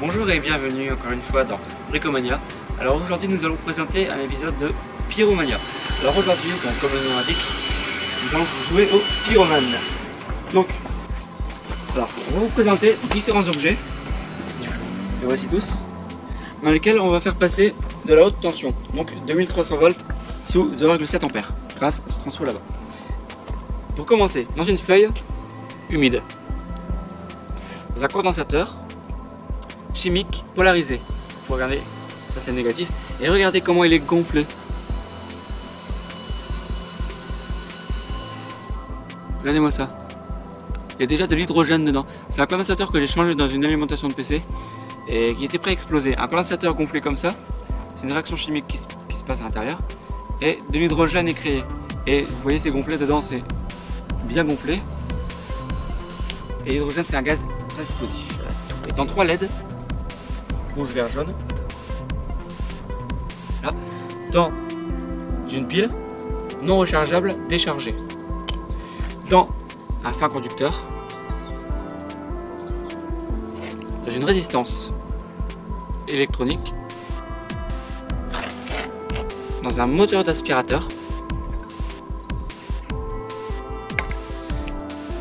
Bonjour et bienvenue encore une fois dans Bricomania. Alors aujourd'hui nous allons présenter un épisode de Pyromania. Alors aujourd'hui, comme le nom l'indique, nous allons jouer au pyromane. Donc, alors, on va vous présenter différents objets, les voici tous, dans lesquels on va faire passer de la haute tension, donc 2300 volts sous 0,7 ampères, grâce à ce transfo là-bas. Pour commencer, dans une feuille humide, dans un condensateur chimique polarisé. Faut regarder, ça c'est négatif, et regardez comment il est gonflé. Regardez-moi ça. Il y a déjà de l'hydrogène dedans. C'est un condensateur que j'ai changé dans une alimentation de PC et qui était prêt à exploser. Un condensateur gonflé comme ça, c'est une réaction chimique qui se passe à l'intérieur et de l'hydrogène est créé. Et vous voyez, c'est gonflé dedans, c'est bien gonflé. Et l'hydrogène, c'est un gaz très explosif. Et dans 3 LED, rouge, vert, jaune, là, dans une pile non rechargeable déchargée, dans un fin conducteur, dans une résistance électronique, dans un moteur d'aspirateur,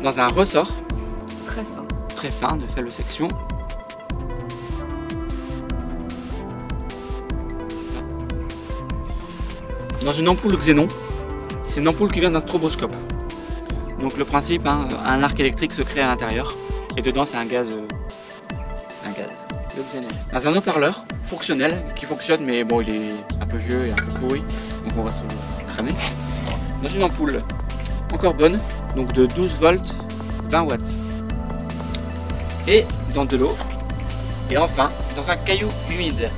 dans un ressort très fin de faible section, dans une ampoule xénon. C'est une ampoule qui vient d'un stroboscope. Donc le principe, un arc électrique se crée à l'intérieur et dedans c'est un gaz. Le xénon. Dans un haut-parleur fonctionnel qui fonctionne, mais bon, il est un peu vieux et un peu pourri, donc on va se cramer. Dans une ampoule encore bonne, donc de 12 volts, 20 watts. Et dans de l'eau. Et enfin, dans un caillou humide.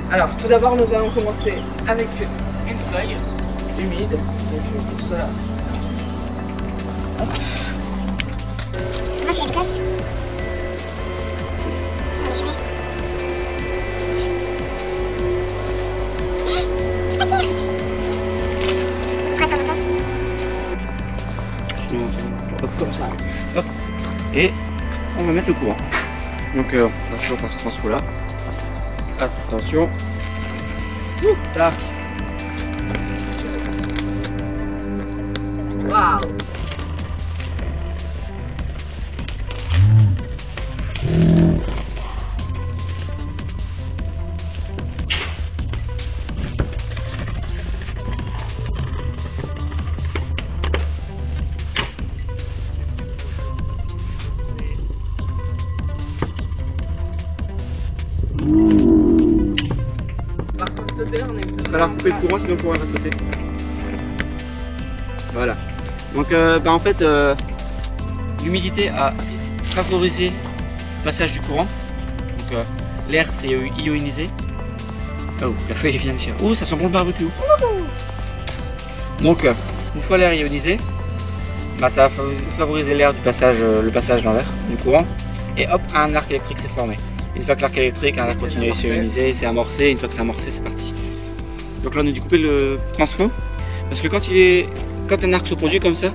Alors, tout d'abord, nous allons commencer avec Une feuille humide. Donc, pour ça. Hop. Moi, j'ai la place. Hop, comme ça. Hop. Et on va mettre le courant. Donc, on va toujours par ce transfo là. Attention. Ça. Waouh! Par contre, on Il va falloir couper le courant sinon le courant va sauter. Voilà. Donc en fait l'humidité a favorisé le passage du courant. Donc l'air s'est ionisé. Oh, la feuille vient de tirer. Oh, ça sent bon le barbecue. Donc une fois l'air ionisé, ça va favoriser l'air du passage, le passage dans l'air du courant. Et hop, un arc électrique s'est formé. Une fois que l'arc électrique, un arc continue à s'ioniser, c'est amorcé. Une fois que c'est amorcé, c'est parti. Donc là on a dû couper le transfo parce que quand un arc se produit comme ça,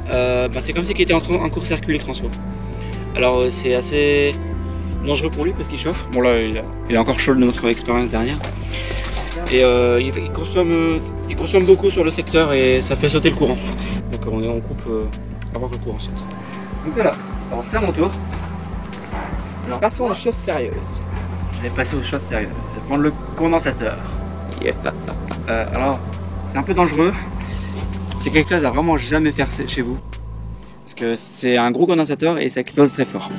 c'est comme si il était en court-circuit le transfo. Alors c'est assez dangereux pour lui parce qu'il chauffe. Bon là il est encore chaud de notre expérience dernière. Et il consomme beaucoup sur le secteur et ça fait sauter le courant. Donc on coupe avant que le courant saute. Donc voilà, alors c'est à mon tour. Alors, passons aux choses sérieuses. Je vais passer aux choses sérieuses. Je vais prendre le condensateur. Yeah. Alors, c'est un peu dangereux. C'est quelque chose à vraiment jamais faire chez vous. Parce que c'est un gros condensateur et ça explose très fort.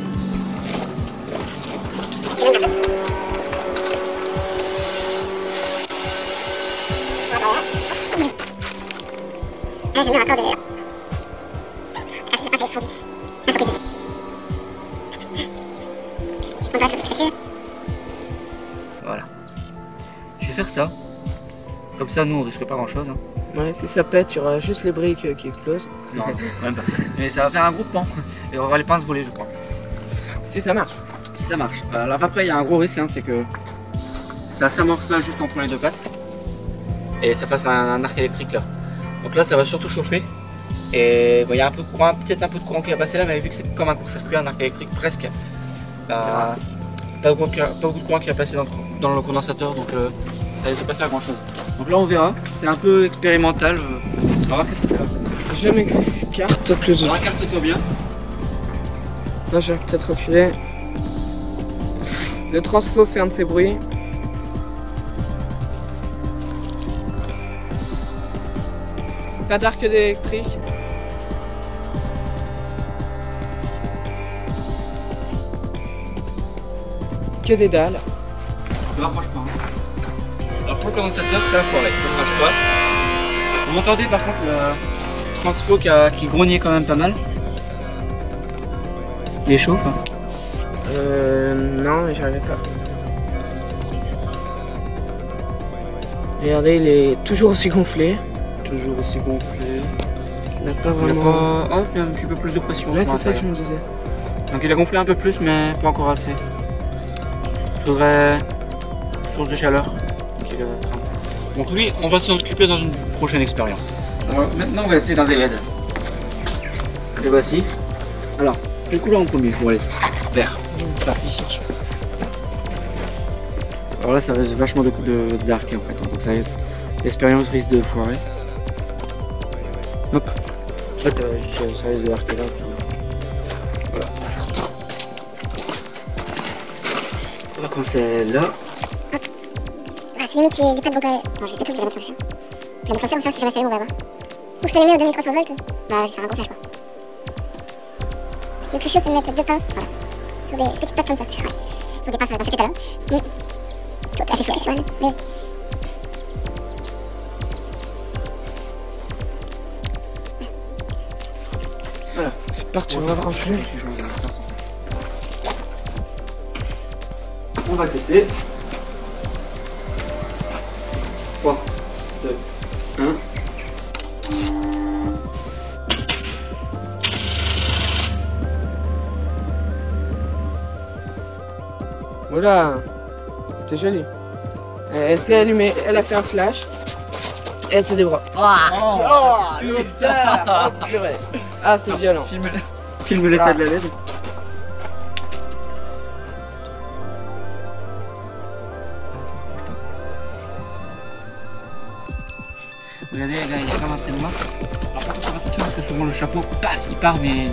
Là, je mets encore de... Ah, c'est pas fondu. Il faut que dessus. On passe un peu précieux. Voilà. Je vais faire ça. Comme ça, nous, on risque pas grand-chose. Ouais, si ça pète, il y aura juste les briques qui explosent. Non, même pas. Mais ça va faire un groupement. Et on va voir les pinces voler, je crois. Si ça marche. Si ça marche. Alors après, il y a un gros risque, c'est que ça s'amorce là juste entre les deux pattes. Et ça fasse un arc électrique là. Donc là, ça va surtout chauffer. Et il y a un peu de courant, peut-être un peu de courant qui va passer là, mais vu que c'est comme un court-circuit, un arc électrique presque, pas beaucoup de courant qui va passer dans le condensateur, donc ça ne va pas faire grand chose. Donc là on verra, c'est un peu expérimental. On va voir qu'est-ce que ça fait. Je m'écarte plus. Alors écarte-toi bien. Là je vais peut-être reculer. Le transfo fait un de ces bruits. Pas d'arc électrique. Que des dalles. Ne rapproche pas. Hein. Alors pour le condensateur, ça a foiré, ça ne marche pas. Vous m'entendez par contre le transfo qui grognait quand même pas mal. Il est chaud quoi. Non, mais j'arrivais pas. Regardez, il est toujours aussi gonflé. Toujours aussi gonflé. Il n'a pas Il y a vraiment. pas... il y a un petit peu plus de pression. Là, sur c'est ça que je l'intérieur. me disais. Donc il a gonflé un peu plus, mais pas encore assez. Il faudrait source de chaleur. Donc lui, on va s'en occuper dans une prochaine expérience. Alors maintenant, on va essayer dans des LED. Les voici. Alors, quelle couleur en premier pour aller vert. C'est parti. Alors là, ça reste vachement d'arc en fait. Donc ça reste... l'expérience risque de foirer. Hop. En fait, ça risque de arquer là. Voilà. On va commencer là. Ah, c'est limite, j'ai pas de bon palais. Non, j'ai des trucs que j'ai dans la solution. Le déclencheur, ça, si jamais ça allume, on va voir. Ou que ça allume au 2300 volts. Bah, je vais faire un gros flash quoi. Ce qui est plus chaud, c'est de mettre deux pinces, voilà. Sur des petites pattes comme ça. Ouais. Sur des pinces dans cet état-là. Tout à fait flash, ouais. Mais... Voilà. C'est parti, on va brancher. On va tester. 3, 2, 1. Voilà, c'était joli. Elle s'est allumée, elle a fait un flash. Et elle s'est débranchée. Oh, l'odeur. Oh, purée. Ah, c'est violent. Filme l'état de la LED. Regardez, là, il est vraiment très noir. Alors par contre, faire attention parce que souvent le chapeau, paf, il part, mais...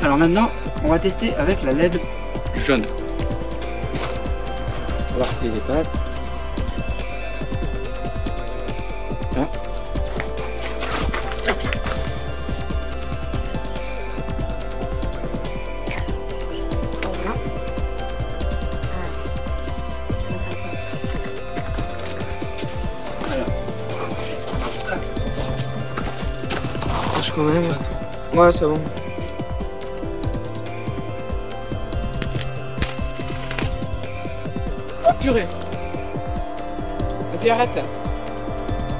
Alors maintenant, on va tester avec la LED jaune. On va replier les pattes. Là. Quand même. Ouais, c'est bon. Oh purée. Vas-y, arrête.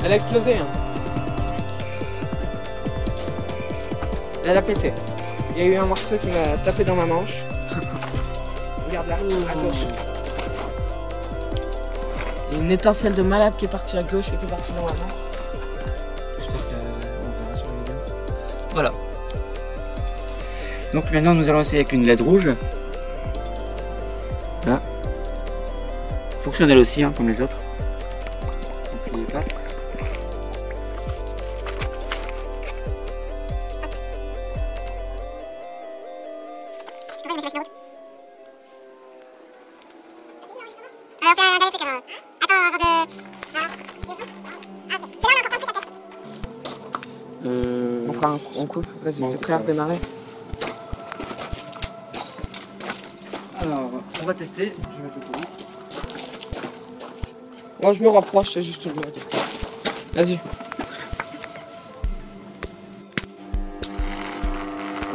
Elle a explosé. Hein. Elle a pété. Il y a eu un morceau qui m'a tapé dans ma manche. Regarde là, à gauche. Il y a une étincelle de malade qui est partie à gauche et qui est partie dans ma main. Voilà. Donc maintenant nous allons essayer avec une LED rouge. Là. Fonctionne elle aussi, hein, comme les autres. Donc, les pattes. Alors, on fait un dernier truc alors. Attends, avant de... Voilà. Ah, ok. C'est là, on a encore plus la tête. On fera un coup. Vas-y, Bon, t'es prêt à redémarrer? Alors, on va tester. Je vais mettre le courant. Moi, je me rapproche, c'est juste une blague. Vas-y.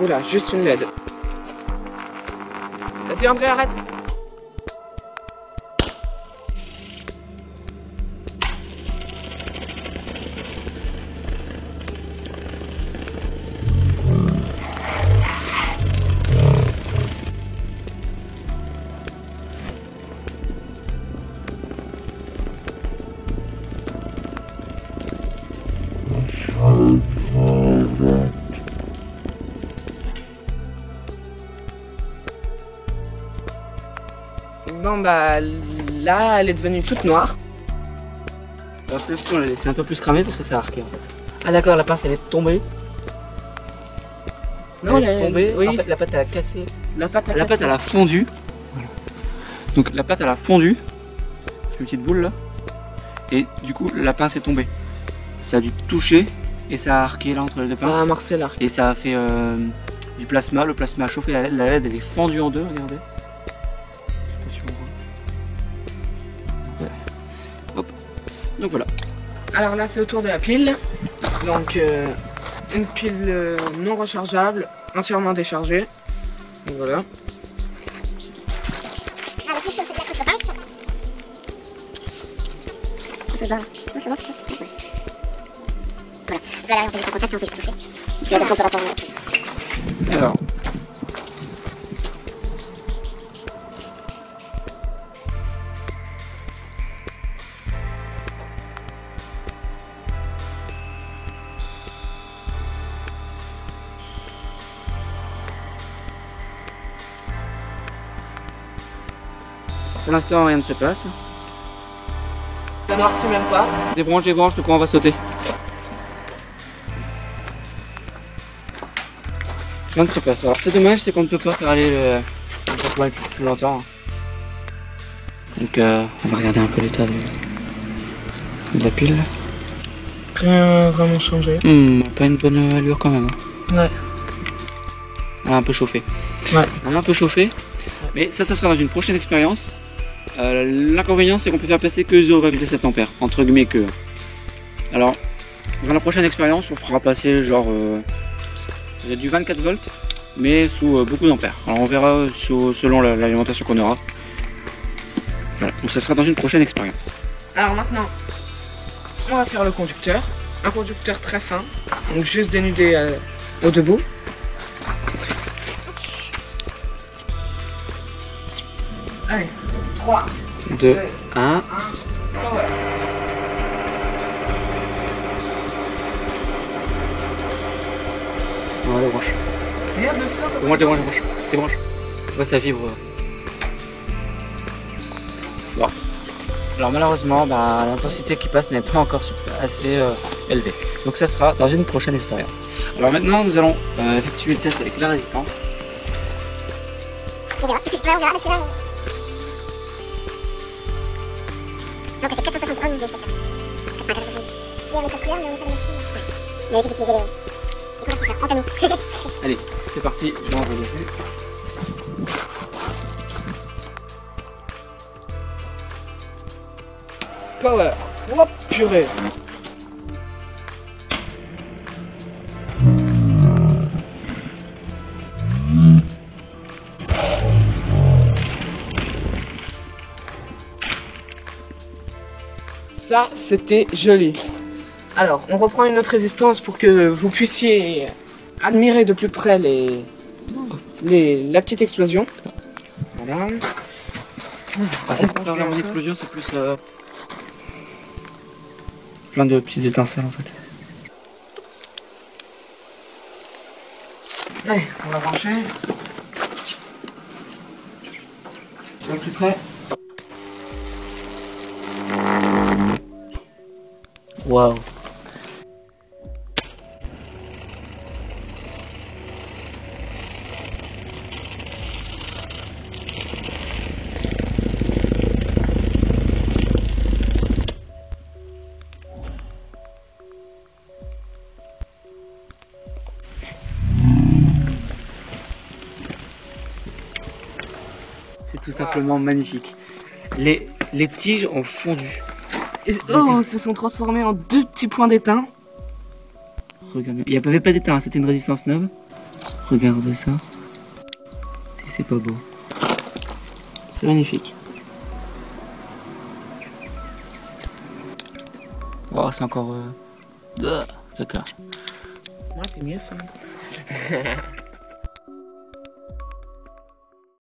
Oula, juste une LED. Vas-y, André, arrête. Bon bah là elle est devenue toute noire. Alors celle-ci on l'a laissé un peu plus cramée parce que ça a arqué en fait. Ah d'accord, la pince elle est tombée. Non, elle est tombée, oui. en fait la pâte elle a cassé. La pâte elle a fondu. Voilà. Donc la pâte elle a fondu. C'est une petite boule là. Et du coup la pince est tombée. Ça a dû toucher et ça a arqué là entre les deux pinces. Ça a amorcé l'arc. Et ça a fait du plasma. Le plasma a chauffé la LED, elle est fendue en deux, regardez. Je sais pas si on voit. Ouais. Hop. Donc voilà. Alors là c'est autour de la pile. Donc une pile non rechargeable, entièrement déchargée. Donc voilà. Ah, le plus chaud, c'est de la couche de pince. C'est bon. Non, c'est bon, c'est bon. Voilà. Voilà, on fait du contact, on peut se toucher. Puis après, on peut retourner. Alors. Pour l'instant rien ne se passe. Ça noircit même pas. Débranche, le courant va sauter. Rien ne se passe. Alors c'est dommage, c'est qu'on ne peut pas faire aller le courant plus longtemps. Donc on va regarder un peu l'état de la pile. Rien vraiment changé. Pas une bonne allure quand même. Ouais. Elle a un peu chauffé. Ouais. Elle a un peu chauffé. Mais ça sera dans une prochaine expérience. L'inconvénient c'est qu'on peut faire passer que 0,7 ampères, entre guillemets que. Alors, dans la prochaine expérience, on fera passer genre du 24 volts, mais sous beaucoup d'ampères. Alors on verra selon l'alimentation qu'on aura. Voilà, donc ça sera dans une prochaine expérience. Alors maintenant, on va faire le conducteur. Un conducteur très fin, donc juste dénudé au debout. Allez, 3, 2, 1. power. On débranche. Rien de ça. Débranche. Ouais, ça vibre. Bon. Alors malheureusement, l'intensité qui passe n'est pas encore assez élevée. Donc ça sera dans une prochaine expérience. Alors maintenant, nous allons effectuer le test avec la résistance. On verra, mais c'est là. Non, c'est 471, mais je suis pas sûr. 470. Il y a une couleur, mais on n'a pas de machine. Ouais. On a évité d'utiliser les convertisseurs. Antanou. Allez, c'est parti, je vais envoyer dessus. Power. Hop, purée. Ça, c'était joli. Alors, on reprend une autre résistance pour que vous puissiez admirer de plus près la petite explosion. Voilà. Ah, c'est pas vraiment une explosion, c'est plus plein de petites étincelles en fait. Allez, on va brancher. Un plus près. Waouh. C'est tout simplement magnifique. Les tiges ont fondu. Et, oh, se sont transformés en deux petits points d'étain. Regardez, il n'y avait pas d'étain, c'était une résistance neuve. Regardez ça. Si c'est pas beau. C'est magnifique. Oh, c'est encore... caca. Moi, c'est mieux ça.